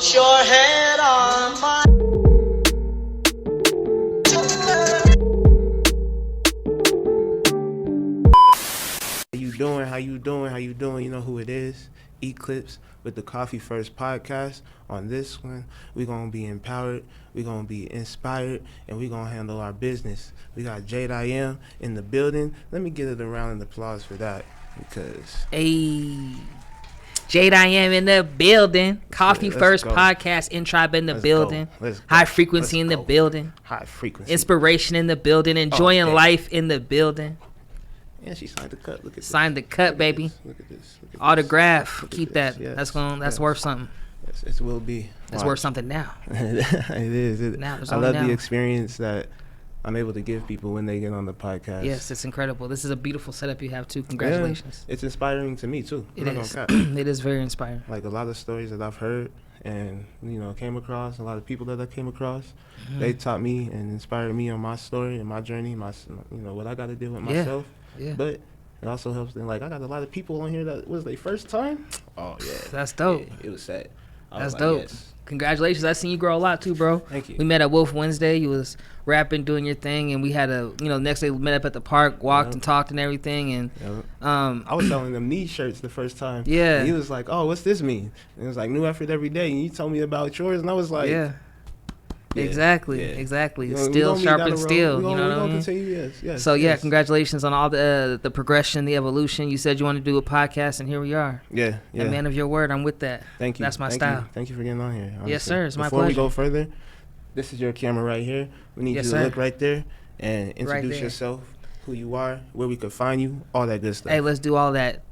Put your head on my. How you doing? You know who it is. Eclipse with the Coffee First podcast. On this one, we're going to be empowered, we're going to be inspired, and we're going to handle our business. We got Jade IAM in the building. Let me give it a round of applause for that, because... Hey, Jade IAM in the building. Coffee First go. podcast. INtribe in the building. Let's go. High frequency in the building. High frequency. Inspiration in the building. Enjoying life in the building. Yeah, she signed the cut. Look at Signed the cut, baby. Look at this. Autograph. Look Keep at that. this. Yes. That's worth something. Yes, it will be. It's worth something now. It is. Now, I love the experience that I'm able to give people when they get on the podcast. Yes, it's incredible. This is a beautiful setup you have too. Congratulations. Yeah, it's inspiring to me too. It is. It is very inspiring. Like a lot of stories that I've heard and came across, a lot of people that I came across, they taught me and inspired me on my story and my journey, my what I got to deal with myself. Yeah. But it also helps them. Like, I got a lot of people on here that was their first time. Oh yeah, that's dope. Yeah, it was sad. That's dope. Yes. Congratulations. I've seen you grow a lot too, bro. Thank you. We met at Wolf Wednesday. You was rapping, doing your thing, and we had next day we met up at the park, walked and talked and everything. And I was selling them knee shirts the first time. Yeah. And he was like, "Oh, what's this mean?" And it was like new effort every day. And you told me about yours, and I was like, Yeah. Exactly. Steel sharpens steel. You know what I mean? Continue, yes. So yeah, congratulations on all the progression, the evolution. You said you wanted to do a podcast, and here we are. Yeah. A man of your word. I'm with that. Thank you. That's my style. Thank you for getting on here. Honestly. Yes, sir. It's my Before pleasure. we go further, this is your camera right here. We need you to look right there and introduce yourself, who you are, where we could find you, all that good stuff. Hey, let's do all that.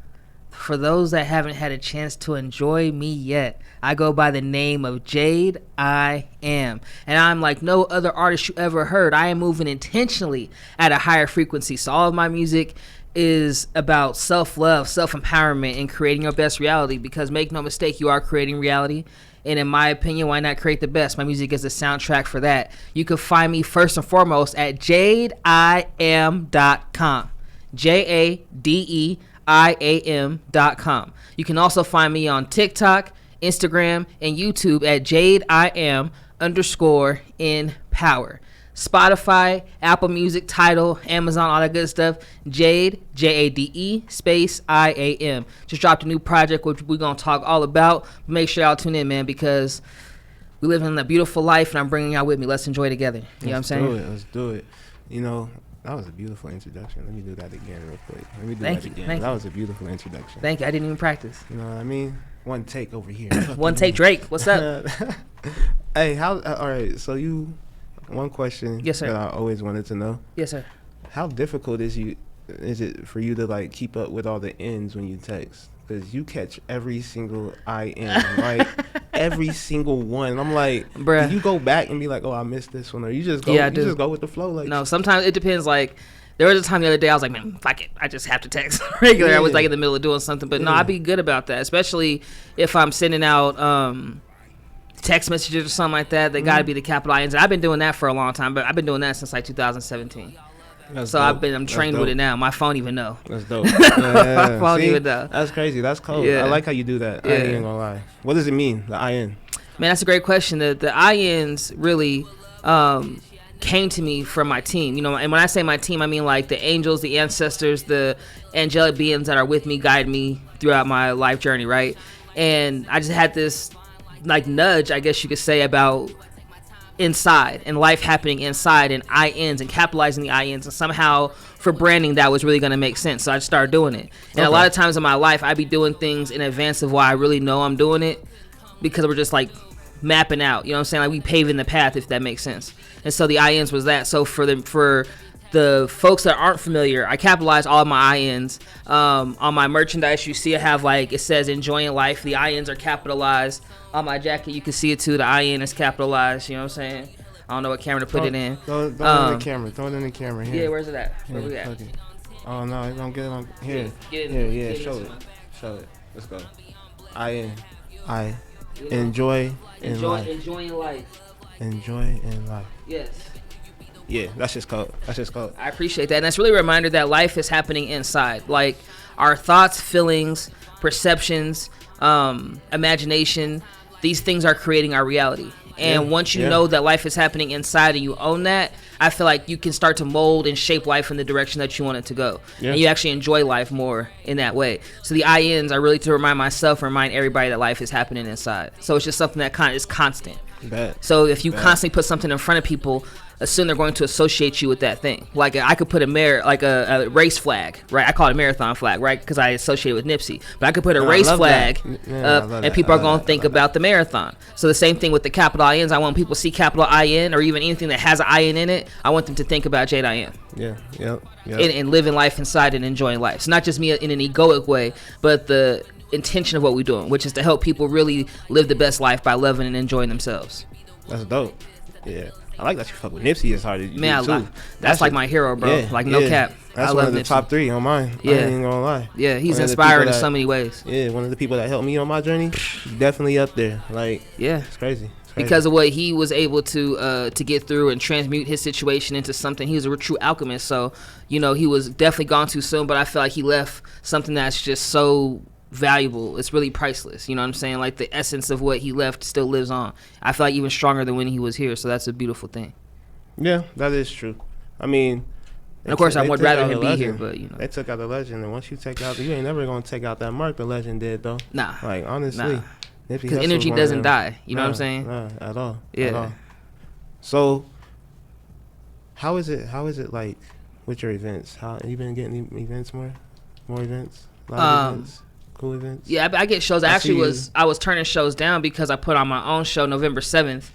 For those that haven't had a chance to enjoy me yet, I go by the name of Jade IAM. And I'm like no other artist you ever heard. I am moving intentionally at a higher frequency. So all of my music is about self-love, self-empowerment, and creating your best reality. Because make no mistake, you are creating reality. And in my opinion, why not create the best? My music is a soundtrack for that. You can find me first and foremost at jadeiam.com. JADEIAM.com. You can also find me on TikTok, Instagram, and YouTube at JadeIAM_INpower. Spotify, Apple Music, Tidal, Amazon, all that good stuff. Jade, JADE space IAM. Just dropped a new project, which we're going to talk all about. Make sure y'all tune in, man, because we live in a beautiful life, and I'm bringing y'all with me. Let's enjoy it together. You know what I'm saying? Let's do it. That was a beautiful introduction. Let me do that again real quick. Thank you. That was a beautiful introduction. Thank you. I didn't even practice. You know what I mean? One take over here. One take, Drake. What's up? Hey, all right, so one question yes, sir. that I always wanted to know. Yes, sir. How difficult is it for you to like keep up with all the N's when you text? Because you catch every single I am, right? Every single one. I'm like, bruh, do you go back and be like, oh, I missed this one? Or you just go, just go with the flow? Like, no, sometimes it depends. Like, there was a time the other day I was like, man, fuck it. I just have to text regular. I was like in the middle of doing something. But no, I'd be good about that, especially if I'm sending out text messages or something like that. They got to be the capital INs. I've been doing that for a long time, but I've been doing that since like 2017. That's so dope. I'm trained with it now. My phone even know. That's dope. Yeah. My phone even know. That's crazy. That's cool. Yeah. I like how you do that. I ain't even gonna lie. What does it mean, the IN? Man, that's a great question. The INs really came to me from my team. And when I say my team, I mean like the angels, the ancestors, the angelic beings that are with me, guide me throughout my life journey, right? And I just had this like nudge, I guess you could say, about inside and life happening inside and INs and capitalizing the INs, and somehow for branding that was really going to make sense. So I just started doing it. And a lot of times in my life I be doing things in advance of why I really know I'm doing it, because we're just like mapping out, you know what I'm saying, like we paving the path, if that makes sense. And so the INs was that. So for the folks that aren't familiar, I capitalize all of my INs. On my merchandise, you see I have like, it says enjoying life. The INs are capitalized. On my jacket, you can see it too. The IN is capitalized. You know what I'm saying? I don't know what camera to put it in. Throw it in the camera. Throw it in the camera. Here. Yeah, where's it at? Where we at? Oh no, you don't get it on here. Yeah. Show it. Let's go. IN. Enjoying life. Enjoy in life. Yes. Yeah, that's just cool. I appreciate that. And that's really a reminder that life is happening inside. Like our thoughts, feelings, perceptions, imagination, these things are creating our reality. And once you know that life is happening inside and you own that, I feel like you can start to mold and shape life in the direction that you want it to go. And you actually enjoy life more in that way. So the INs are really to remind myself, remind everybody that life is happening inside. So it's just something that kind of is constant. So if you constantly put something in front of people, assume they're going to associate you with that thing. Like I could put a race flag, right? I call it a marathon flag, right? Because I associate it with Nipsey. But I could put a race flag up, and people are going to think about the marathon. So the same thing with the capital INs. I want people to see capital IN or even anything that has an IN in it. I want them to think about Jade IAM. And living life inside and enjoying life. It's not just me in an egoic way, but the intention of what we're doing, which is to help people really live the best life by loving and enjoying themselves. That's dope. Yeah. I like that you fuck with Nipsey as hard as you do, too. That's like my hero, bro. Like, no cap. That's one of the top 3 on mine. I ain't gonna lie. Yeah, he's inspiring in so many ways. Yeah, one of the people that helped me on my journey, definitely up there. Like, it's crazy. Because of what he was able to get through and transmute his situation into something. He was a true alchemist. So, he was definitely gone too soon, but I feel like he left something that's just so valuable. It's really priceless. You know what I'm saying? Like, the essence of what he left still lives on. I feel like even stronger than when he was here. So that's a beautiful thing. Yeah, that is true. I mean, and of course, I would rather him be here, but they took out the legend, and once you take out, you ain't never gonna take out that mark the legend did, though. Nah, like honestly, because energy doesn't die. You know what I'm saying? Nah, at all. Yeah. At all. So, how is it like with your events? How you been getting events more events? A lot of events. Cool events. Yeah, I get shows. I was turning shows down because I put on my own show November 7th.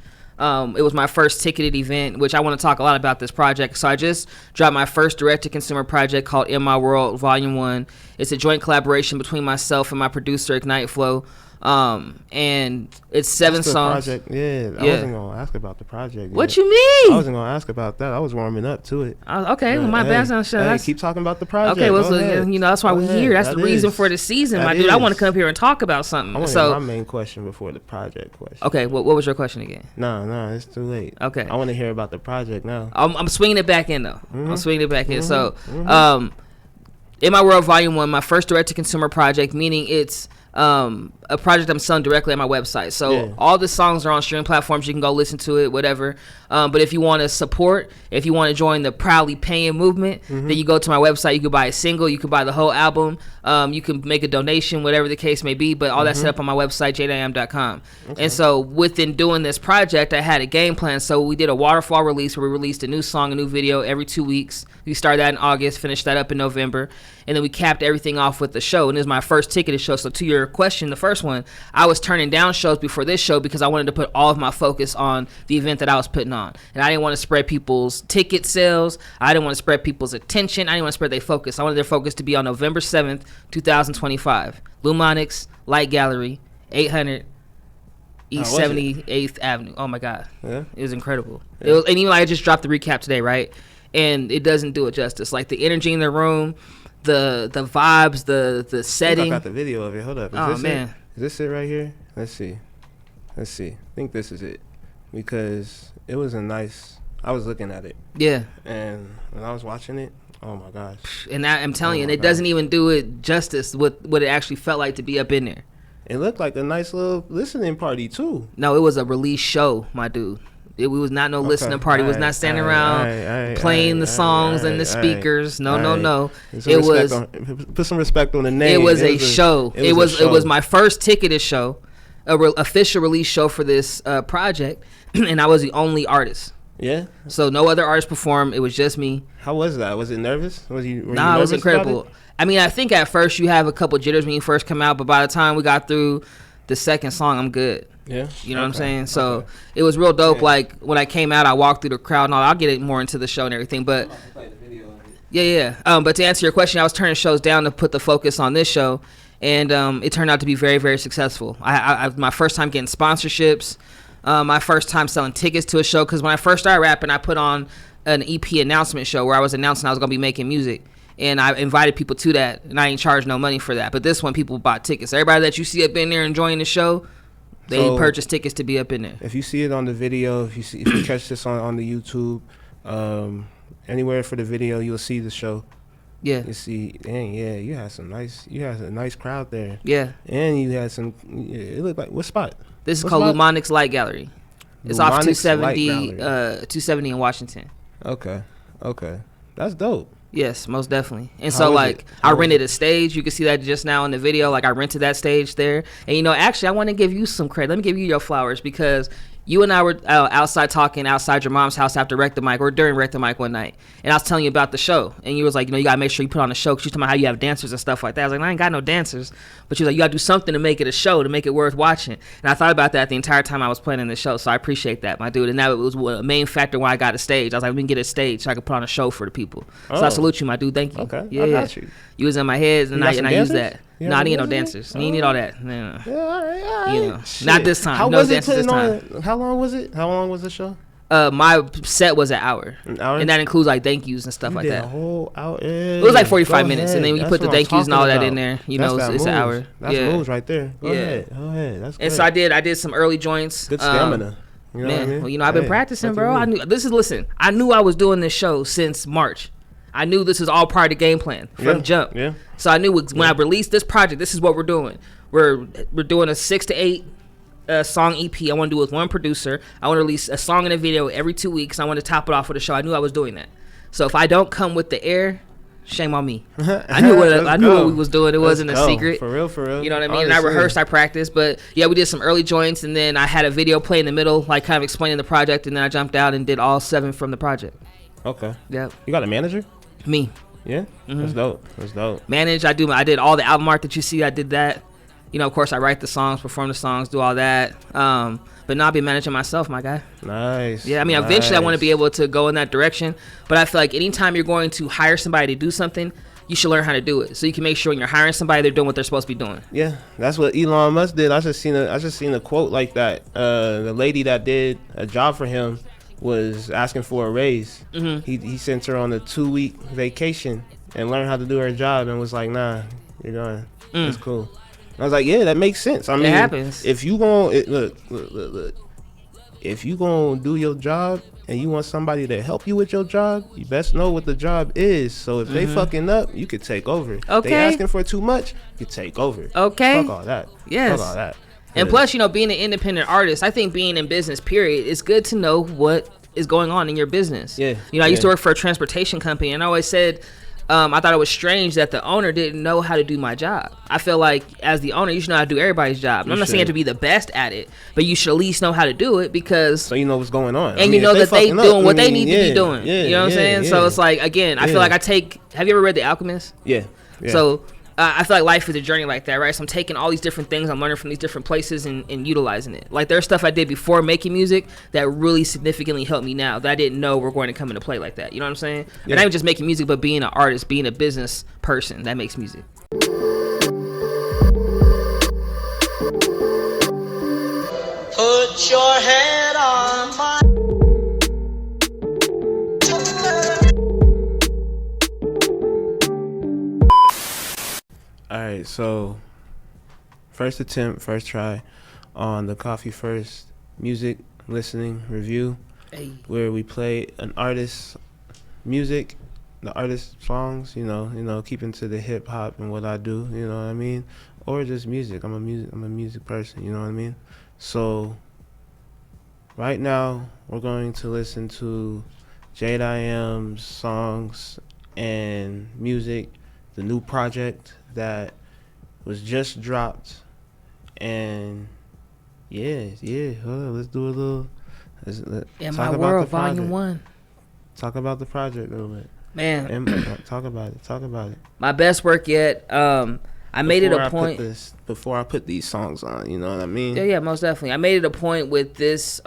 It was my first ticketed event, which I want to talk a lot about this project. So I just dropped my first direct-to-consumer project called In My World Volume 1. It's a joint collaboration between myself and my producer, Ignite Flow. And it's 7 songs. Project. Yeah, I wasn't gonna ask about the project. What you mean? I wasn't gonna ask about that. I was warming up to it. Okay, well, my bad. Keep talking about the project. Okay, well, that's why we're here. That's the reason for the season, my dude. I want to come here and talk about something. I want to hear my main question before the project question. Okay, what was your question again? No, it's too late. Okay, I want to hear about the project now. I'm swinging it back in though. I'm swinging it back in. So, In My World Volume 1, my first direct-to-consumer project, meaning it's a project I'm selling directly on my website. So all the songs are on streaming platforms. You can go listen to it, whatever. But if you want to support, if you want to join the Proudly Paying movement, then you go to my website. You can buy a single. You can buy the whole album. You can make a donation, whatever the case may be. But all that's set up on my website, jadeiam.com. Okay. And so within doing this project, I had a game plan. So we did a waterfall release where we released a new song, a new video every 2 weeks. We started that in August, finished that up in November. And then we capped everything off with the show. And this is my first ticketed show. So to your question, the first one, I was turning down shows before this show because I wanted to put all of my focus on the event that I was putting on. And I didn't want to spread people's ticket sales. I didn't want to spread people's attention. I didn't want to spread their focus. I wanted their focus to be on November 7th, 2025. Lumonics, Light Gallery, 800 East 78th Avenue. Oh my God. Yeah. It was incredible. Yeah. It was, and even I just dropped the recap today, right? And it doesn't do it justice. Like the energy in the room, the vibes, the setting. I got the video of it. Hold up. Is this it right here? Let's see. I think this is it. Because it was I was looking at it. Yeah. And when I was watching it, oh my gosh. And I'm telling you, and it doesn't even do it justice with what it actually felt like to be up in there. It looked like a nice little listening party too. No, it was a release show, my dude. It was not no listening party. It was not standing around playing the songs and the speakers. No. It was put some respect on the name. It was a show. It was my first ticketed show, official release show for this project, and I was the only artist. Yeah. So no other artists performed. It was just me. How was that? Was it nervous? Were you it was incredible. I mean, I think at first you have a couple jitters when you first come out, but by the time we got through the second song, I'm good. Yeah. You know what I'm saying? So it was real dope. Yeah. Like when I came out, I walked through the crowd and all. I'll get it more into the show and everything. But yeah. But to answer your question, I was turning shows down to put the focus on this show. And it turned out to be very, very successful. I my first time getting sponsorships, my first time selling tickets to a show. Because when I first started rapping, I put on an EP announcement show where I was announcing I was going to be making music. And I invited people to that. And I ain't charged no money for that. But this one, people bought tickets. Everybody that you see up in there enjoying the show, they purchased tickets to be up in there. If you see it on the video, if you catch this on the YouTube, anywhere for the video, you'll see the show. Yeah. You see, dang, yeah, you had a nice crowd there. Yeah. And you had some, it looked like, what spot? This is What called spot? Lumonics Light Gallery. It's off Lumonics Light 270, Gallery. 270 in Washington. Okay. That's dope. Yes, most definitely. And How so, was like, it? I rented a stage. You can see that just now in the video. Like, I rented that stage there. And, you know, actually, I want to give you some credit. Let me give you your flowers, because you and I were outside talking outside your mom's house after Wreck the Mic, or during Wreck the Mic one night. And I was telling you about the show. And you was like, you know, you got to make sure you put on a show, because you talking about how you have dancers and stuff like that. I was like, I ain't got no dancers. But you was like, you got to do something to make it a show, to make it worth watching. And I thought about that the entire time I was planning the show. So I appreciate that, my dude. And that was a main factor why I got a stage. I was like, we can get a stage so I could put on a show for the people. So I salute you, my dude. Thank you. Okay, Yeah. I got you. You was in my head, and I used that. You No, I got didn't some get no dancers? dancers. You ain't need all that. No. Yeah, all right. You know, Shit. not this time. How No was it dancers this putting on? How long was it? How long was the show? My set was an hour. An hour? And that includes like thank yous and stuff You like did that. a whole hour. It was like 45 minutes, and then you That's put the what I'm thank yous and all talking that in about. there. You know, That's it's that an moves. hour. That's Yeah. moves right there. Go Yeah. ahead. That's good. And so I did some early joints. Good stamina. You know Man, what I mean? well, you know, I've been Hey, practicing, what bro. you I mean? knew. I knew I was doing this show since March. I knew this was all part of the game plan from jump. Yeah. So I knew when I released this project, this is what we're doing. We're doing a 6 to 8 song EP. I want to do it with one producer. I want to release a song and a video every 2 weeks. I want to top it off with a show. I knew I was doing that. So if I don't come with the air, shame on me. I knew what we was doing. It wasn't a secret. For real. You know what I mean? And I rehearsed, I practiced, but yeah, we did some early joints, and then I had a video play in the middle, like kind of explaining the project, and then I jumped out and did all 7 from the project. Okay. Yep. You got a manager? Me. Yeah. That's dope. Manage. I did all the album art that you see. I did that. You know, of course, I write the songs, perform the songs, do all that. But now I'll be managing myself, my guy. Nice. Yeah, I mean, eventually I want to be able to go in that direction. But I feel like anytime you're going to hire somebody to do something, you should learn how to do it. So you can make sure when you're hiring somebody, they're doing what they're supposed to be doing. Yeah, that's what Elon Musk did. I just seen a quote like that. The lady that did a job for him was asking for a raise. Mm-hmm. He sent her on a 2-week vacation and learned how to do her job, and was like, nah, you're going. It's cool. I was like, yeah, that makes sense. I mean, it happens. If you gon' look. If you gonna do your job and you want somebody to help you with your job, you best know what the job is. So if they fucking up, you could take over. Okay. They asking for too much, you take over. Okay. Fuck all that. Yes. Fuck all that. And plus, you know, being an independent artist, I think being in business, period, it's good to know what is going on in your business. Yeah. You know, I used to work for a transportation company, and I always said, I thought it was strange that the owner didn't know how to do my job. I feel like as the owner, you should know how to do everybody's job. And I'm not saying you have to be the best at it, but you should at least know how to do it, because so you know what's going on. And you know that they doing what they need to be doing. Yeah, you know what I'm saying? Yeah. So it's like, again, I feel like have you ever read The Alchemist? Yeah. So I feel like life is a journey like that, right? So I'm taking all these different things I'm learning from these different places and utilizing it. Like, there's stuff I did before making music that really significantly helped me now that I didn't know were going to come into play like that. You know what I'm saying? And not even just making music, but being an artist, being a business person that makes music. Put your head on my. All right, so first attempt, first try on the Coffee First music listening review, where we play an artist's music, the artist's songs, you know, keeping to the hip hop and what I do, you know what I mean, or just music. I'm a music person, you know what I mean. So right now we're going to listen to Jade IAM's songs and music, the new project that was just dropped. And let's do a little. In My World, Volume 1. Talk about the project a little bit, man. Talk about it. My best work yet. I made it a point before I put these songs on. You know what I mean? Yeah, most definitely. I made it a point with this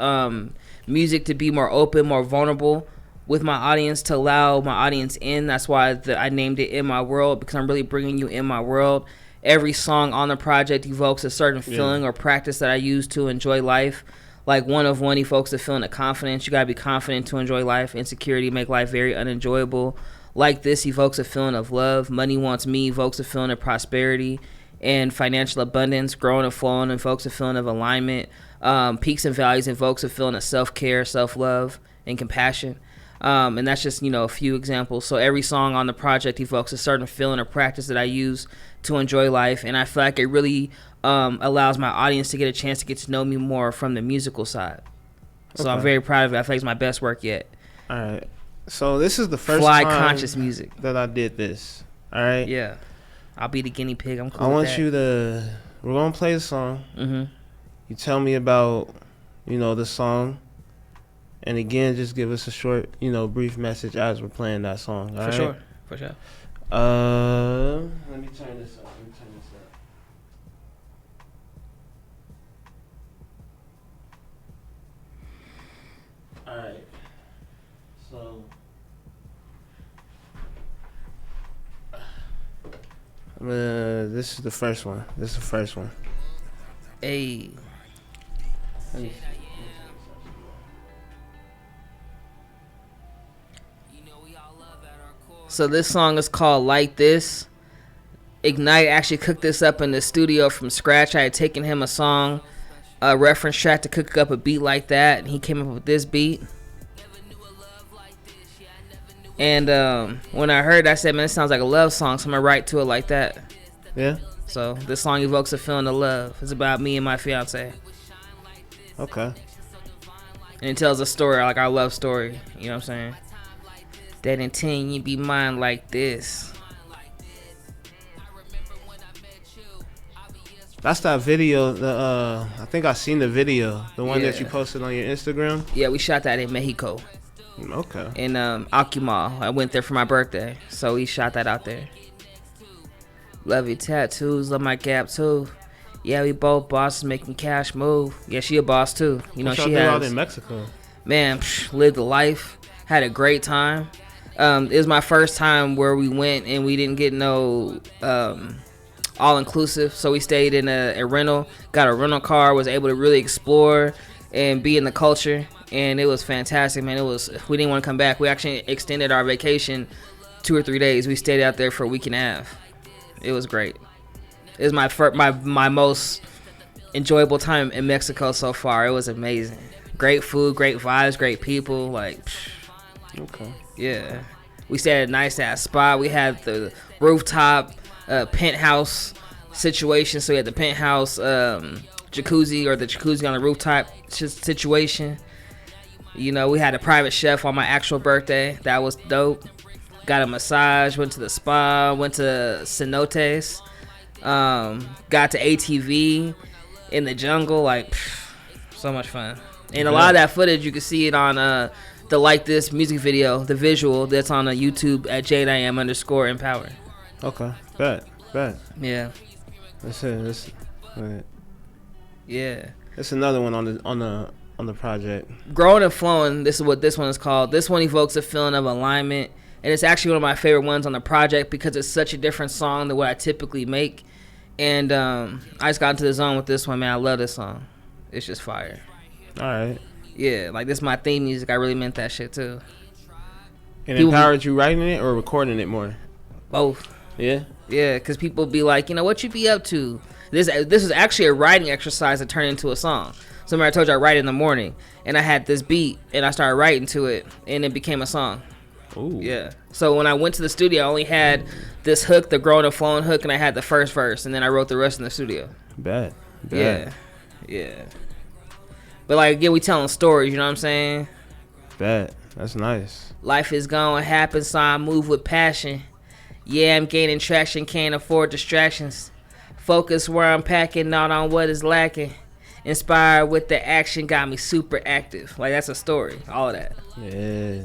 music to be more open, more vulnerable with my audience, to allow my audience in. That's why I named it In My World, because I'm really bringing you in my world. Every song on the project evokes a certain feeling or practice that I use to enjoy life. Like One of One evokes a feeling of confidence. You got to be confident to enjoy life. Insecurity make life very unenjoyable. Like This evokes a feeling of love. Money Wants Me evokes a feeling of prosperity and financial abundance. Growing and Flowing evokes a feeling of alignment. Peaks and Valleys evokes a feeling of self-care, self-love, and compassion. And that's just, a few examples. So every song on the project evokes a certain feeling or practice that I use to enjoy life. And I feel like it really allows my audience to get a chance to get to know me more from the musical side. So okay. I'm very proud of it. I feel like it's my best work yet. All right. So this is the first Fly time conscious music that I did this. All right. Yeah. I'll be the guinea pig. I'm cool I with want that. you to. We're gonna play the song. Mm-hmm. You tell me about, the song, and again, just give us a short, brief message as we're playing that song. All right? For sure. Let me turn this up. All right. So. This is the first one. Hey. So this song is called Like This. Ignite actually cooked this up in the studio from scratch. I had taken him a song, a reference track to cook up a beat like that, and he came up with this beat. And when I heard it, I said, man, it sounds like a love song, so I'm going to write to it like that. Yeah? So this song evokes a feeling of love. It's about me and my fiance. Okay. And it tells a story, like our love story. You know what I'm saying? That intent, you be mine like this. That's that video. I think I seen the video. The one that you Yeah. posted on your Instagram. Yeah, we shot that in Mexico. Okay. In Akumal. I went there for my birthday, so we shot that out there. Love your tattoos, love my gap too. Yeah, we both bosses making cash move. Yeah, she a boss too. She out has in Mexico. Man, lived the life, had a great time. It was my first time where we went and we didn't get no all inclusive, so we stayed in a rental, got a rental car, was able to really explore and be in the culture, and it was fantastic, man. We didn't want to come back. We actually extended our vacation 2 or 3 days. We stayed out there for a week and a half. It was great. It was my most enjoyable time in Mexico so far. It was amazing. Great food, great vibes, great people. Okay. Yeah. We stayed at a nice ass spot. We had the rooftop penthouse situation. So we had the penthouse jacuzzi, or the jacuzzi on the rooftop situation. We had a private chef on my actual birthday. That was dope. Got a massage, went to the spa, went to cenotes, got to ATV in the jungle. So much fun. And a lot of that footage, you can see it on the Like This music video, the visual that's on YouTube at Jade IAM _empower. Okay. Bet. Yeah. That's it. Yeah. That's another one on the project. Growing and Flowing, this is what this one is called. This one evokes a feeling of alignment, and it's actually one of my favorite ones on the project because it's such a different song than what I typically make. And I just got into the zone with this one, man. I love this song. It's just fire. All right. Yeah, this is my theme music. I really meant that shit too. And empowered you writing it or recording it more? Both. Yeah? Yeah, because people be like, what you be up to? This was actually a writing exercise that turned into a song. So remember I told you I write in the morning, and I had this beat, and I started writing to it, and it became a song. Ooh. Yeah. So when I went to the studio, I only had this hook, the Growing and Flowing hook, and I had the first verse, and then I wrote the rest in the studio. Bet. Yeah. But again, we telling stories, you know what I'm saying? Bet. That's nice. Life is gonna happen, so I move with passion. Yeah, I'm gaining traction, can't afford distractions. Focus where I'm packing, not on what is lacking. Inspired with the action, got me super active. That's a story, all of that. Yeah.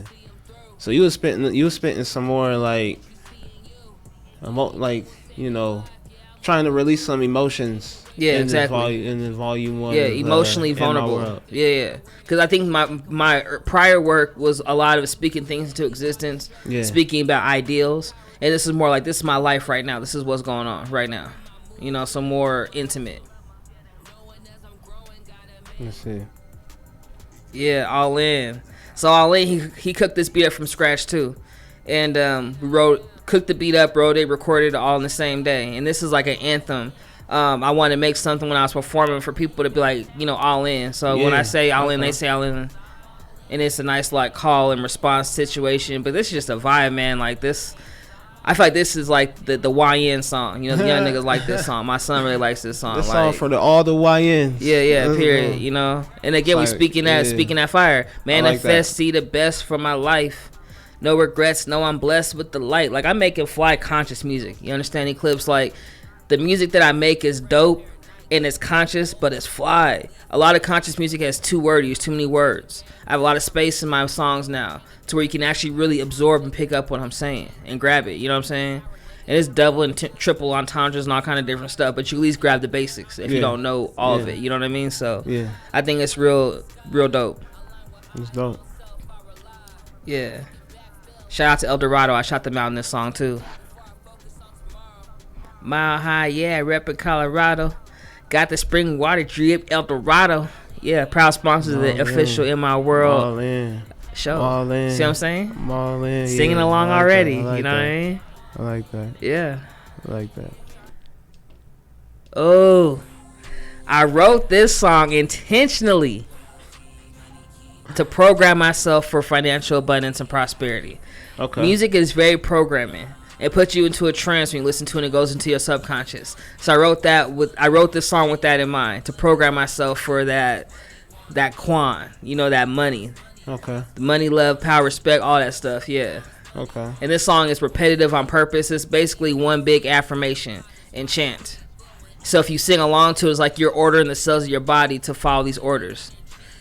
So you was spitting some more trying to release some emotions. Yeah, in exactly. In volume 1. Yeah, emotionally vulnerable. Yeah. Because I think my prior work was a lot of speaking things into existence, speaking about ideals, and this is more this is my life right now. This is what's going on right now. Some more intimate. Let's see. Yeah, All In. So All In, he cooked this beat up from scratch too, and cooked the beat up, wrote it, recorded it all in the same day. And this is an anthem. I wanted to make something when I was performing for people to be all in. So when I say all in, they say all in. and it's a nice like call and response situation. But this is just a vibe, man. Like this, I feel like this is like the YN song. You know, the young niggas like this song. My son really likes this song. This like, song for all the YNs. Yeah, period. You know, and again, we like, speaking that fire. Manifest, like see the best for my life. No regrets, no, I'm blessed with the light. Like, I'm making fly conscious music. You understand, Eclipse? Like, the music that I make is dope and it's conscious, but it's fly. A lot of conscious music has too many words. I have a lot of space in my songs now to where you can actually really absorb and pick up what I'm saying and grab it. You know what I'm saying? And it's double and triple entendres and all kind of different stuff, but you at least grab the basics if you don't know all of it. You know what I mean? So, I think it's real dope. It's dope. Yeah. Shout out to El Dorado. I shot them out in this song too. Mile High, yeah, reppin' Colorado. Got the spring water drip, El Dorado. Yeah, proud sponsors of the official In My World all in. show. All in. See what I'm saying? I'm all in. Singing along like already. Like you know that. what I mean? I like that. Yeah. I like that. Oh, I wrote this song intentionally to program myself for financial abundance and prosperity. Okay. Music is very programming. It puts you into a trance when you listen to it, and it goes into your subconscious. So I wrote this song with that in mind, to program myself for that quan, you know, that money. Okay. The money, love, power, respect, all that stuff, yeah. Okay. And this song is repetitive on purpose. It's basically one big affirmation and chant. So if you sing along to it, it's like you're ordering the cells of your body to follow these orders.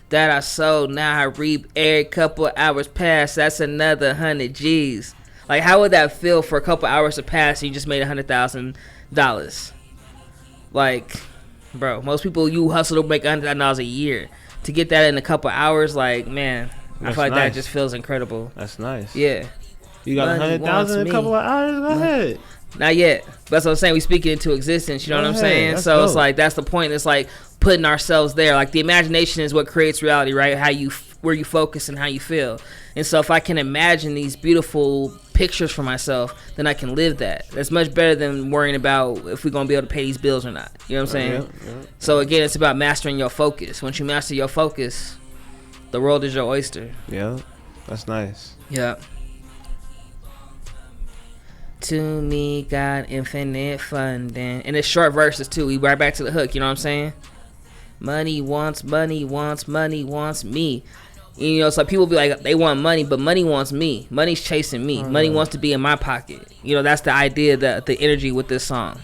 That I sow, now I reap. Every couple of hours pass, that's another 100 G's. Like, how would that feel for a couple hours to pass and you just made $100,000? Like, bro, most people, you hustle to make $100,000 a year. To get that in a couple hours, like, man, I feel like that just feels incredible. That's nice. Yeah. You got 100,000 in a couple of hours? Go ahead. Not yet. That's what I'm saying. We speak it into existence. You know what I'm saying? That's So dope. It's like, that's the point. It's like putting ourselves there. Like, the imagination is what creates reality, right? Where you focus and how you feel. And so if I can imagine these beautiful pictures for myself, then I can live that. That's much better than worrying about if we're going to be able to pay these bills or not. You know what I'm saying? Yeah. So again, it's about mastering your focus. Once you master your focus, the world is your oyster. Yeah. That's nice. Yeah. To me, God, infinite funding. And it's short verses too. We right back to the hook, you know what I'm saying? Money wants me. You know, so people be like, they want money, but money wants me. Money's chasing me. Money wants to be in my pocket. You know, that's the idea, the energy with this song.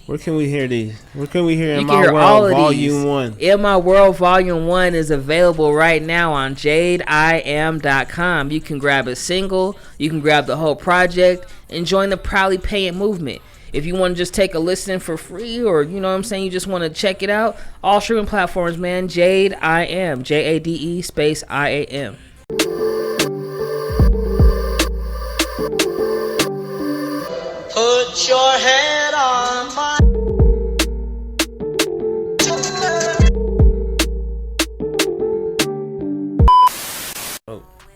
Where can we hear these? Where can we hear In You My can hear World all of Volume these. 1? In My World Volume 1 is available right now on JadeIAM.com. You can grab a single, you can grab the whole project, and join the Proudly Paying movement. If you want to just take a listen for free, or you know what I'm saying, you just want to check it out, all streaming platforms, man. Jade IAM, JADE space IAM. Put your head on my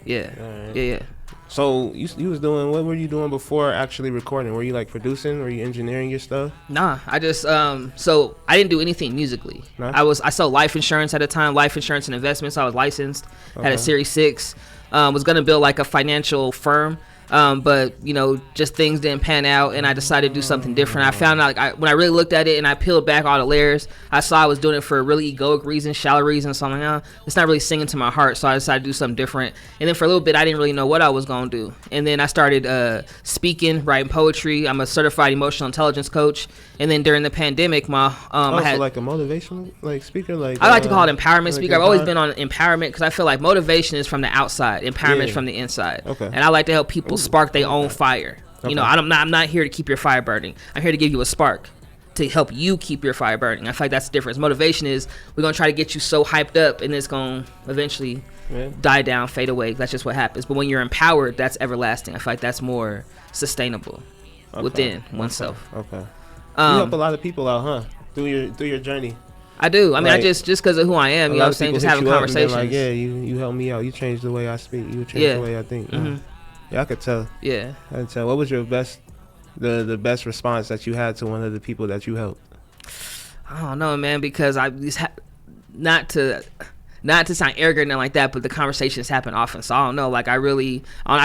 Yeah, Alright. yeah. So you was doing, what were you doing before actually recording? Were you like producing? Were you engineering your stuff? Nah, I just so I didn't do anything musically. No? I sold life insurance at the time, life insurance and investments. I was licensed, had a Series 6, was gonna build like a financial firm. But you know, just things didn't pan out, and I decided to do something different. I found out, like, when I really looked at it and I peeled back all the layers, I saw I was doing it for a really egoic reason, shallow reason. So I'm like, it's not really singing to my heart. So I decided to do something different. And then for a little bit, I didn't really know what I was gonna do. And then I started speaking, writing poetry. I'm a certified emotional intelligence coach. And then during the pandemic, I had like a motivational like speaker, like I like to call it empowerment like speaker. I've always been on empowerment because I feel like motivation is from the outside, empowerment is from the inside. Okay. And I like to help people spark their own fire. You know, I'm not here to keep your fire burning. I'm here to give you a spark to help you keep your fire burning. I feel like that's the difference. Motivation is, we're gonna try to get you so hyped up, and it's gonna eventually die down, fade away. That's just what happens. But when you're empowered, that's everlasting. I feel like that's more sustainable within oneself. Okay. You help a lot of people out, huh? Through your journey. I do. I mean, Like, I just because of who I am, you know what I'm saying, just having conversations. Like, yeah, you helped me out. You changed the way I speak. You changed the way I think. Yeah, I could tell. Yeah. I could tell. What was your the best response that you had to one of the people that you helped? I don't know, man, because I just not to not to sound arrogant and like that, but the conversations happen often. So I don't know. Like I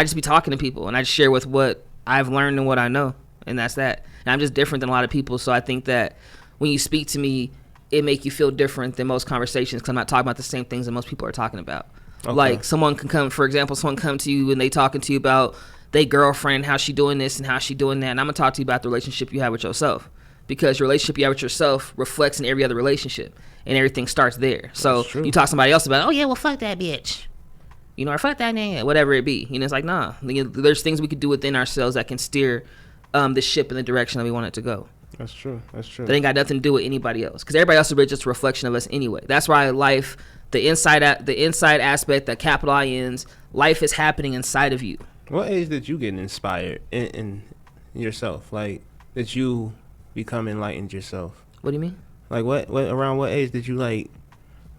just be talking to people and I just share with what I've learned and what I know, and that's that. And I'm just different than a lot of people. So I think that when you speak to me, it make you feel different than most conversations because I'm not talking about the same things that most people are talking about. Okay. Like someone can come to you and they talking to you about their girlfriend, how she doing this and how she doing that. And I'm going to talk to you about the relationship you have with yourself, because your relationship you have with yourself reflects in every other relationship and everything starts there. So you talk to somebody else about, oh yeah, well, fuck that bitch. You know, or fuck that nigga, whatever it be. You know, it's like, nah, there's things we could do within ourselves that can steer the ship in the direction that we want it to go. That's true. That ain't got nothing to do with anybody else, because everybody else is really just a reflection of us anyway. That's why life, the inside aspect, the capital INs, life is happening inside of you. What age did you get inspired in yourself? Like, did you become enlightened yourself? What do you mean? Like, what around what age did you like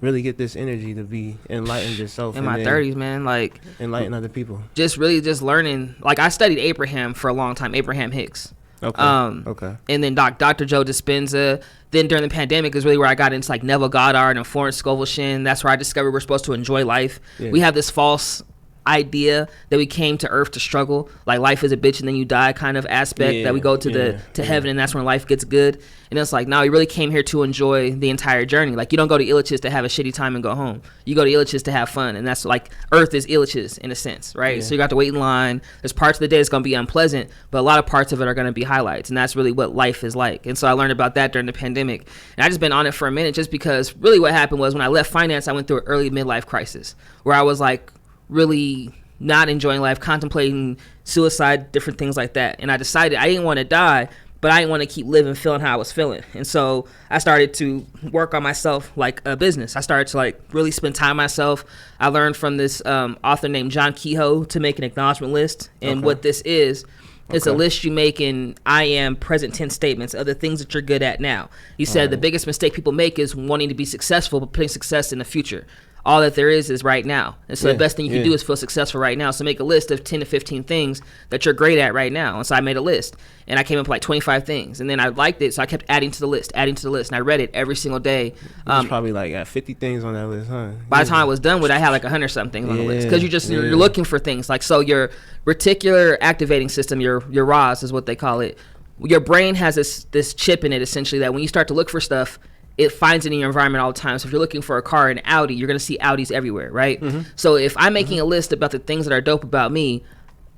really get this energy to be enlightened yourself? In my 30s, man. Like, enlighten other people. Just learning. Like, I studied Abraham for a long time, Abraham Hicks. Okay. Okay. And then Dr. Joe Dispenza. Then during the pandemic is really where I got into like Neville Goddard and Florence Scovel Shinn. That's where I discovered we're supposed to enjoy life. Yeah. We have this false idea that we came to earth to struggle, like life is a bitch and then you die kind of aspect, that we go to heaven and that's when life gets good. And it's like, no, we really came here to enjoy the entire journey. Like, you don't go to Illich's to have a shitty time and go home. You go to Illich's to have fun, and that's like earth is Illich's in a sense, right? So you got to wait in line. There's parts of the day that's going to be unpleasant, but a lot of parts of it are going to be highlights, and that's really what life is like. And so I learned about that during the pandemic, and I just been on it for a minute, just because really what happened was when I left finance, I went through an early midlife crisis where I was like really not enjoying life, contemplating suicide, different things like that. And I decided I didn't want to die, but I didn't want to keep living feeling how I was feeling. And so I started to work on myself like a business. I started to like really spend time myself. I learned from this author named John Kehoe to make an acknowledgement list. And what this is, it's a list you make in I am present tense statements of the things that you're good at now. He said the biggest mistake people make is wanting to be successful, but putting success in the future. All that there is right now. And so the best thing you can do is feel successful right now. So make a list of 10 to 15 things that you're great at right now. And so I made a list, and I came up with like 25 things. And then I liked it, so I kept adding to the list. And I read it every single day. There's probably like 50 things on that list, huh? By the time I was done with it, I had like 100 something on the list. Because you're looking for things. Like, so your reticular activating system, your ROS is what they call it. Your brain has this chip in it, essentially, that when you start to look for stuff, it finds it in your environment all the time. So if you're looking for a car, an Audi, you're going to see Audis everywhere, right? So if I'm making a list about the things that are dope about me,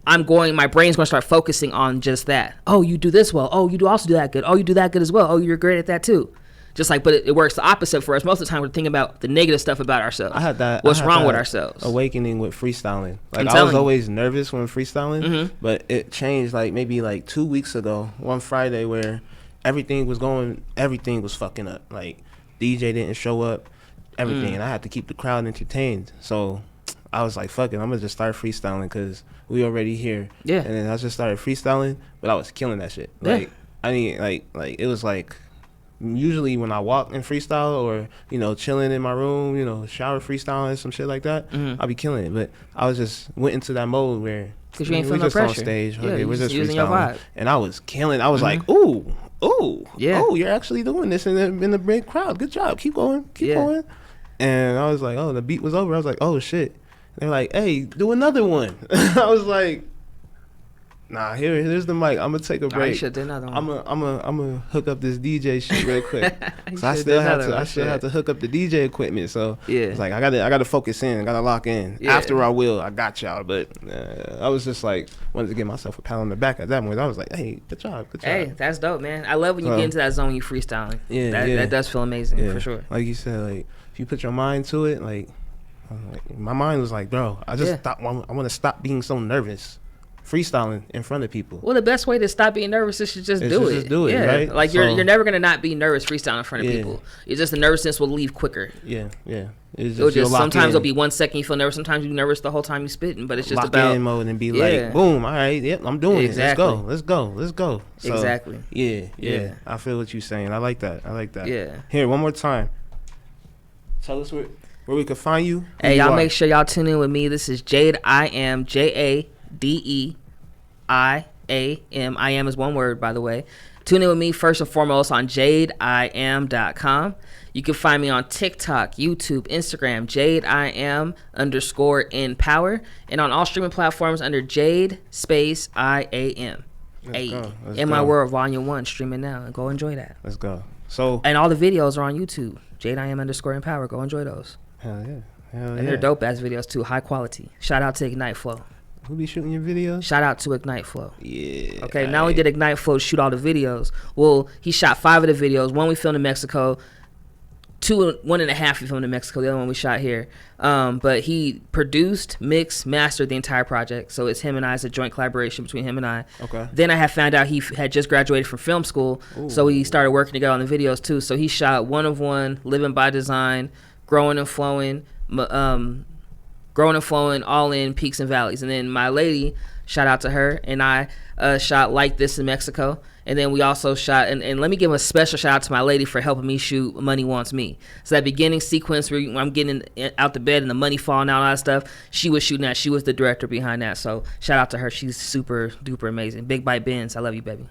my brain's going to start focusing on just that. Oh, you do this well. Oh, you do also do that good. Oh, you do that good as well. Oh, you're great at that too. Just like, but it works the opposite for us. Most of the time, we're thinking about the negative stuff about ourselves. What's wrong with ourselves? Awakening with freestyling. Like, I was always nervous when freestyling, but it changed like maybe like 2 weeks ago, one Friday, where everything was fucking up. Like, DJ didn't show up, everything, and I had to keep the crowd entertained. So I was like, fuck it, I'm gonna just start freestyling because we already here. Yeah. And then I just started freestyling, but I was killing that shit. Like, I mean, like it was like, usually when I walk and freestyle, or chilling in my room, shower freestyling, some shit like that, I'll be killing it. But I was just went into that mode where, because you ain't feeling no pressure on stage, we're just using your vibe, and I was killing. I was like, ooh, you're actually doing this in the big crowd. Good job. Keep going. And I was like, oh, the beat was over. I was like, oh shit. They're like, hey, do another one. I was like, nah, here's the mic. I'm gonna take a break. You should do another one. I'm gonna hook up this DJ shit real quick. So I still have to hook up the DJ equipment. So it's like I gotta focus in. I gotta lock in. Yeah. After I got y'all. But I was just like, wanted to give myself a pat on the back at that point. I was like, hey, good job. Hey, that's dope, man. I love when you get into that zone when you freestyling. That does feel amazing for sure. Like you said, like if you put your mind to it, like my mind was like, bro, I want to stop being so nervous freestyling in front of people. Well, the best way to stop being nervous is to just do it. Just do it, right? Like, you're never gonna not be nervous freestyling in front of people. It's just the nervousness will leave quicker. It's just sometimes it'll be 1 second you feel nervous. Sometimes you're nervous the whole time you spitting, but it's just lock about in mode and be like, boom, all right, yep, I'm doing it. Let's go. So, exactly. Yeah. I feel what you're saying. I like that. Yeah. Here, one more time. Tell us where we can find you. Hey, y'all make sure y'all tune in with me. This is Jade IAM, JADEIAM. IAM is one word, by the way. Tune in with me first and foremost on JadeIAM.com. You can find me on TikTok, YouTube, Instagram, JadeIAM_InPower, and on all streaming platforms under Jade space IAM. In My World Volume 1, streaming now, and go enjoy that. Let's go. So, and all the videos are on YouTube, JadeIAM_InPower. Go enjoy those. Hell yeah. And they're dope ass videos too, high quality. Shout out to Ignite Flow. Who be shooting your videos? Shout out to Ignite Flow. Yeah. Okay, now we did Ignite Flow shoot all the videos. Well, he shot 5 of the videos. 1 we filmed in Mexico. 1.5 we filmed in Mexico. The other one we shot here. But he produced, mixed, mastered the entire project. So it's him and I. It's a joint collaboration between him and I. Okay. Then I have found out he had just graduated from film school. Ooh. So we started working together on the videos too. So he shot 1 of 1, Living by Design, Growing and Flowing, all in peaks and valleys. And then my lady, shout out to her, and I shot Like This in Mexico. And then we also shot, and let me give a special shout out to my lady for helping me shoot Money Wants Me. So that beginning sequence where I'm getting out the bed and the money falling out, all that stuff, she was shooting that. She was the director behind that. So shout out to her. She's super duper amazing. Big Bite Benz, I love you, baby.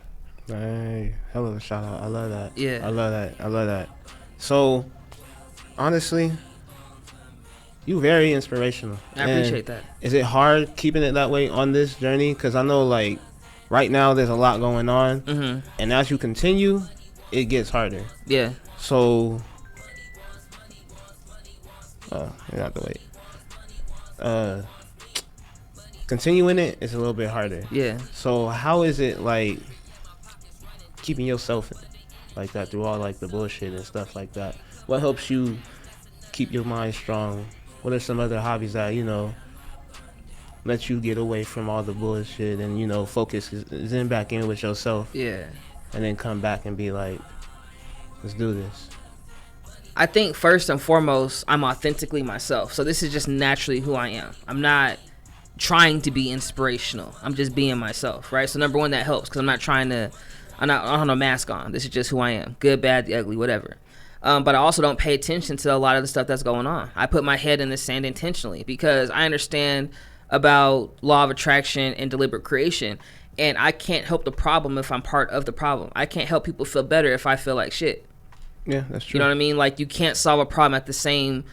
Hey, hell of a shout out. I love that. Yeah. I love that. So, honestly, you very inspirational. I appreciate that. Is it hard keeping it that way on this journey? Because I know, like, right now there's a lot going on. Mm-hmm. And as you continue, it gets harder. Yeah. So, you have to wait. Continuing it is a little bit harder. Yeah. So, how is it, like, keeping yourself like that through all, like, the bullshit and stuff like that? What helps you keep your mind strong? What are some other hobbies that, let you get away from all the bullshit and, focus zen back in with yourself? Yeah. And then come back and be like, let's do this. I think first and foremost, I'm authentically myself. So this is just naturally who I am. I'm not trying to be inspirational. I'm just being myself, right? So number one, that helps because I don't have no mask on. This is just who I am. Good, bad, the ugly, whatever. But I also don't pay attention to a lot of the stuff that's going on. I put my head in the sand intentionally because I understand about law of attraction and deliberate creation. And I can't help the problem if I'm part of the problem. I can't help people feel better if I feel like shit. Yeah, that's true. You know what I mean? Like, you can't solve a problem at the same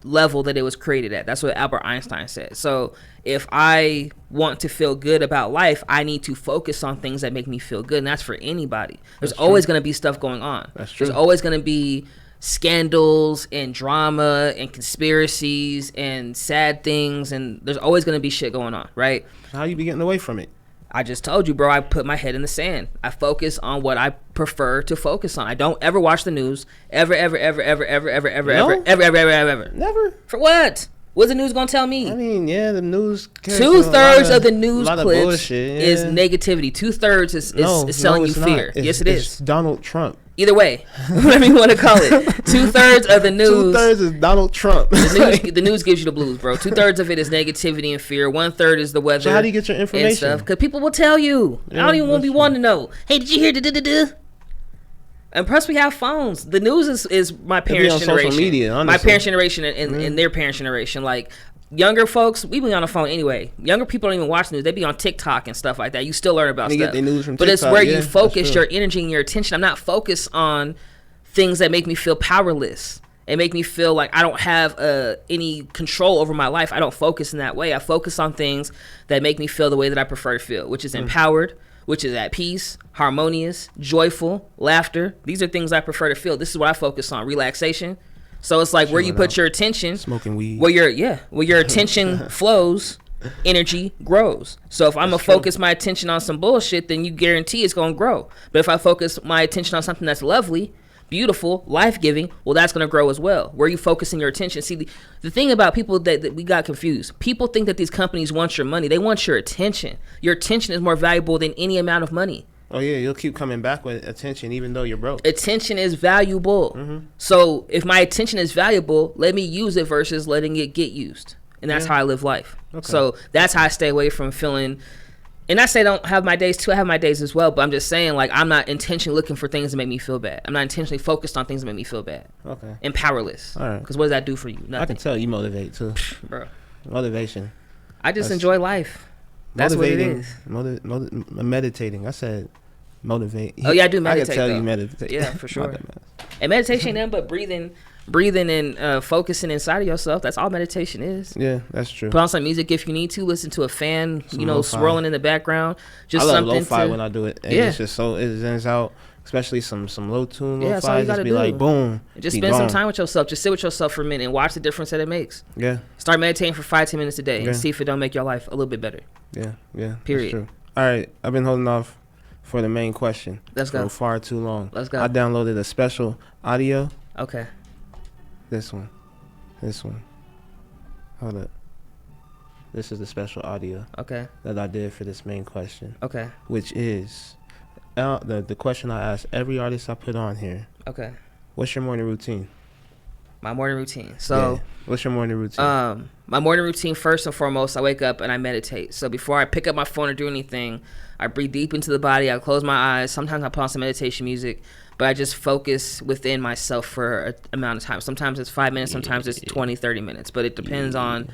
level that it was created at. That's what Albert Einstein said. So if I want to feel good about life, I need to focus on things that make me feel good. And that's for anybody. There's always going to be stuff going on. That's true. There's always going to be scandals and drama and conspiracies and sad things. And there's always going to be shit going on, right? How you be getting away from it? I just told you, bro, I put my head in the sand. I focus on what I prefer to focus on. I don't ever watch the news. Ever. Never? For what? What's the news gonna tell me? I mean, yeah, the news. 2/3 of the news clips bullshit, is negativity. 2/3 is selling you fear. Yes, it is. It's Donald Trump. Either way, whatever you want to call it. 2/3 of the news. 2/3 is Donald Trump. The news gives you the blues, bro. 2/3 of it is negativity and fear. 1/3 is the weather. So how do you get your information? Because people will tell you. Yeah, I don't even want to be wanting to know. Hey, did you hear? And plus, we have phones. The news is my parents' generation. Social media, honestly. My parents' generation and their parents' generation. Like, younger folks, we be on the phone anyway. Younger people don't even watch news. They be on TikTok and stuff like that. You still learn about stuff. Get their news from but TikTok, it's where you focus your energy and your attention. I'm not focused on things that make me feel powerless and make me feel like I don't have any control over my life. I don't focus in that way. I focus on things that make me feel the way that I prefer to feel, which is empowered, which is at peace, harmonious, joyful, laughter. These are things I prefer to feel. This is what I focus on. Relaxation. So it's like where you put your attention, smoking weed. Where your attention flows, energy grows. So if I'm gonna focus my attention on some bullshit, then you guarantee it's gonna grow. But if I focus my attention on something that's lovely, beautiful, life-giving, well, that's going to grow as well. Where are you focusing your attention? See, the thing about people that we got confused, people think that these companies want your money. They want your attention. Your attention is more valuable than any amount of money. Oh, yeah, you'll keep coming back with attention even though you're broke. Attention is valuable. Mm-hmm. So if my attention is valuable, let me use it versus letting it get used. And that's how I live life. Okay. So that's how I stay away from feeling... And I say I don't have my days too. I have my days as well. But I'm just saying, like, I'm not intentionally looking for things that make me feel bad. I'm not intentionally focused on things that make me feel bad. Okay. And powerless. All right. Because what does that do for you? Nothing. I can tell you motivate too. Bro. Motivation. I just enjoy life. That's what it is. Meditating. I said Motivate. Oh yeah, I do meditate. I can tell though. you meditate. Yeah, for sure. And meditation ain't nothing but breathing and focusing inside of yourself. That's all meditation is. Yeah, that's true. Put on some music if you need to. Listen to a fan, Some lo-fi. Swirling in the background. Just I love something lo-fi to, when I do it. And yeah. It's just so it zens out. Especially some low tune Yeah, that's all lo-fi. you Just gotta be do. like boom. Just be spend some gone. time with yourself. Just sit with yourself for a minute and watch the difference that it makes. Yeah. Start meditating for 5-10 minutes a day Yeah. and see if it don't make your life a little bit better. Yeah. Period. That's true. All right, I've been holding off for the main question. Let's go. For far too long. Let's go. I downloaded a special audio. Okay. This one. Hold up. This is the special audio Okay. that I did for this main question, Okay. which is the question I ask every artist I put on here. Okay. What's your morning routine? My morning routine. So, Yeah. What's your morning routine? my morning routine, first and foremost, I wake up and I meditate. So before I pick up my phone or do anything, I breathe deep into the body. I close my eyes. Sometimes I put on some meditation music, but I just focus within myself for an amount of time. Sometimes it's 5 minutes. Sometimes it's 20, 30 minutes, but it depends on,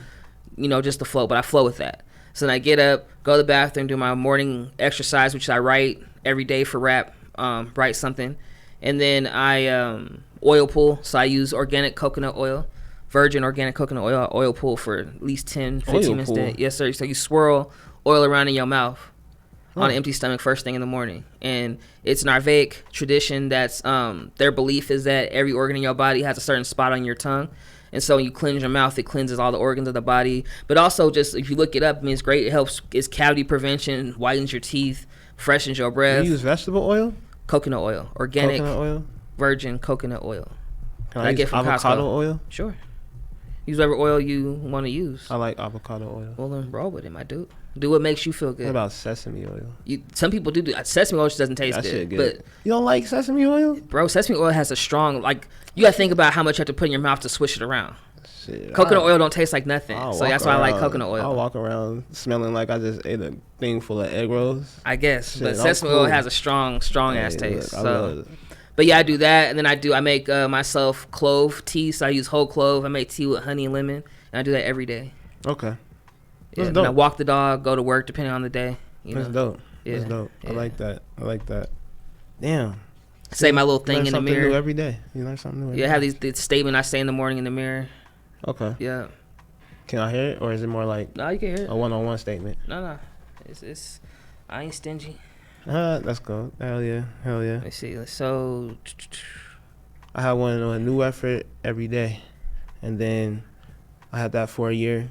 just the flow, but I flow with that. So then I get up, go to the bathroom, do my morning exercise, which I write every day for rap, write something. And then I oil pull. So I use organic coconut oil, virgin organic coconut oil. I oil pull for at least 10, 15 minutes a day. Yes, sir. So you swirl oil around in your mouth on an empty stomach first thing in the morning. And it's an Archaic tradition that's their belief is that every organ in your body has a certain spot on your tongue. And so when you cleanse your mouth, it cleanses all the organs of the body. But also, just if you look it up, I mean, it's great. It helps. It's cavity prevention, whitens your teeth, freshens your breath. You use vegetable oil? Coconut oil, organic Coconut oil? virgin coconut oil. Can I use avocado oil? Sure. Use whatever oil you want to use. I like avocado oil. Well, then roll with it, my dude. Do what makes you feel good. What about sesame oil? Some people do sesame oil. Just doesn't taste That shit good. good. You don't like sesame oil? Bro, sesame oil has a strong, you got to think about how much you have to put in your mouth to swish it around. Shit, Coconut oil don't taste like nothing. I'll So walk that's why I like around- coconut oil. I'll walk around smelling like I just ate a thing full of egg rolls. I guess. Shit, But I'm sesame cool. oil has a strong ass Hey, taste. look, I love So, it. but yeah, I do that. And then I make myself clove tea. So I use whole clove. I make tea with honey and lemon. And I do that every day. Okay. Yeah, That's and I dope. walk the dog, go to work, depending on the day. That's dope. Yeah, That's dope. yeah. I like that. Damn. Say my little You thing learn in the something mirror. new every day. You learn something new every Yeah, I have day. this statement I say in the morning in the mirror. Okay. Yeah. Can I hear it, or is it more like No, you can hear it. a one-on-one statement? No. It's I ain't stingy. Let's go. Hell yeah. Let me see. So I have a new effort every day, and then I had that for a year.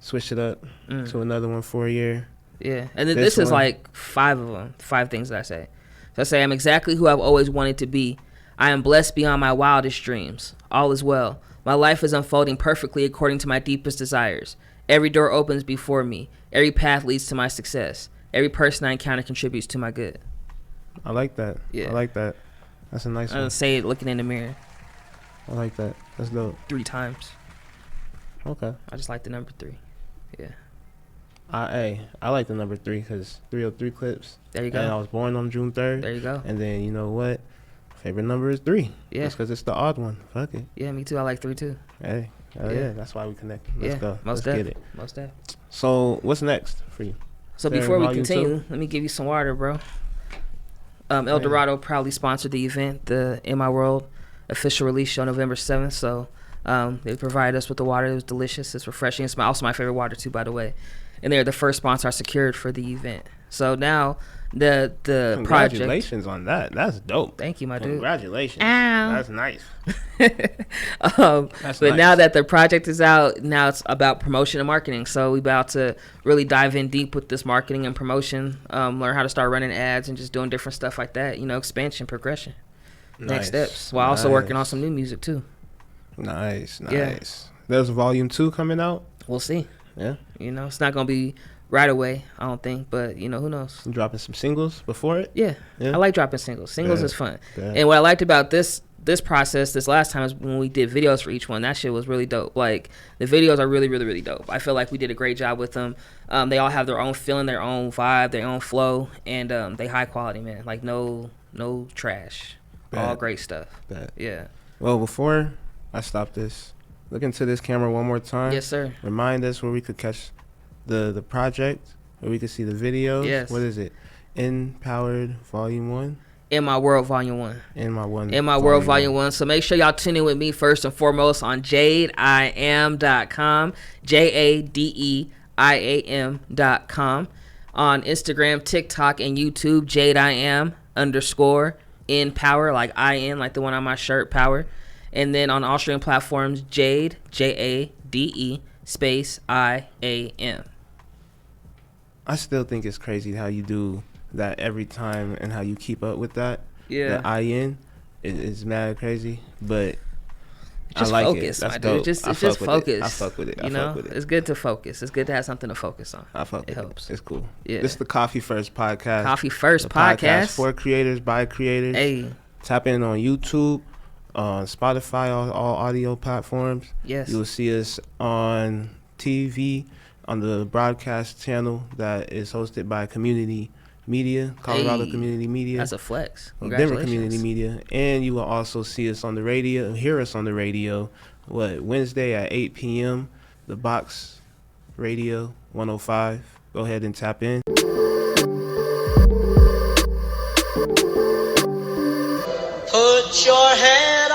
Switch it up to another one for a year. yeah. And then This this is one. like 5 of them. 5 things that I say. So I say I'm exactly who I've always wanted to be. I am blessed beyond my wildest dreams. All is well. My life is unfolding perfectly according to my deepest desires. Every door opens before me. Every path leads to my success. Every person I encounter contributes to my good. I like that. Yeah. I like that. That's a nice I one. don't say it looking in the mirror I like that. That's dope. 3 times. Okay. I just like the number 3. Yeah. I like the number 3 because 303 clips. There you And I go. was born on June 3rd. There you go. And then, you know what? Favorite number is 3. Yeah. Just because it's the odd one. Fuck it. Yeah, me too. I like 3 too. Hey. Hell Yeah. yeah. That's why we connect. Let's Yeah. go. Most Let's def. get it. Most def. So, what's next for you? So There, before we volume continue, let me give you some water, bro. El Dorado proudly sponsored the event, the In My World official release show November 7th. So they provided us with the water. It was delicious. It's refreshing. It's also my favorite water too, by the way. And they're the first sponsor I secured for the event. So now the project. Congratulations on that. That's dope. Thank you, my dude. Congratulations. Ow. That's nice. But nice. now that the project is out, now it's about promotion and marketing. So we about to really dive in deep with this marketing and promotion, learn how to start running ads and just doing different stuff like that. Expansion, progression, next Nice. steps. While also working on Nice. some new music too. Nice. Yeah. There's volume 2 coming out. We'll see. Yeah. It's not gonna be right away, I don't think, but who knows? You dropping some singles before it? Yeah. Yeah. I like dropping singles. Singles Yeah. is fun. Yeah. And what I liked about this process this last time is when we did videos for each one. That shit was really dope. Like, the videos are really, really, really dope. I feel like we did a great job with them. They all have their own feeling, their own vibe, their own flow, and they high quality, man. Like, no trash. All Bet. great stuff. Bet. Yeah. Well, before I stop this, look into this camera one more time. Yes, sir. Remind us where we could catch the project, where we could see the videos. Yes. What is it? Empowered Volume 1. In My World Volume 1. In My World Volume 1. So make sure y'all tune in with me first and foremost on jadeiam.com. JADEIAM.com. On Instagram, TikTok, and YouTube, JadeIAM_in_power, like IN, like the one on my shirt, power. And then on all streaming platforms, Jade, JADE space IAM. I still think it's crazy how you do that every time and how you keep up with that. Yeah. The IN is mad crazy, but Just I like focus, it. That's my dope. dude. Just focus. focus. I fuck with it. You know, it's good to focus. It's good to have something to focus on. I fuck with it. Helps. It's cool. Yeah. This is the Coffee First podcast. Coffee First the podcast for creators by creators. Hey. Tap in on YouTube, on Spotify, all audio platforms. Yes. You'll see us on TV, on the broadcast channel that is hosted by Community Media, Colorado Community Media. That's a flex. Denver Community Media. And you will also see us on the radio, hear us on the radio, Wednesday at 8 p.m., the Box Radio 105. Go ahead and tap in. Put your head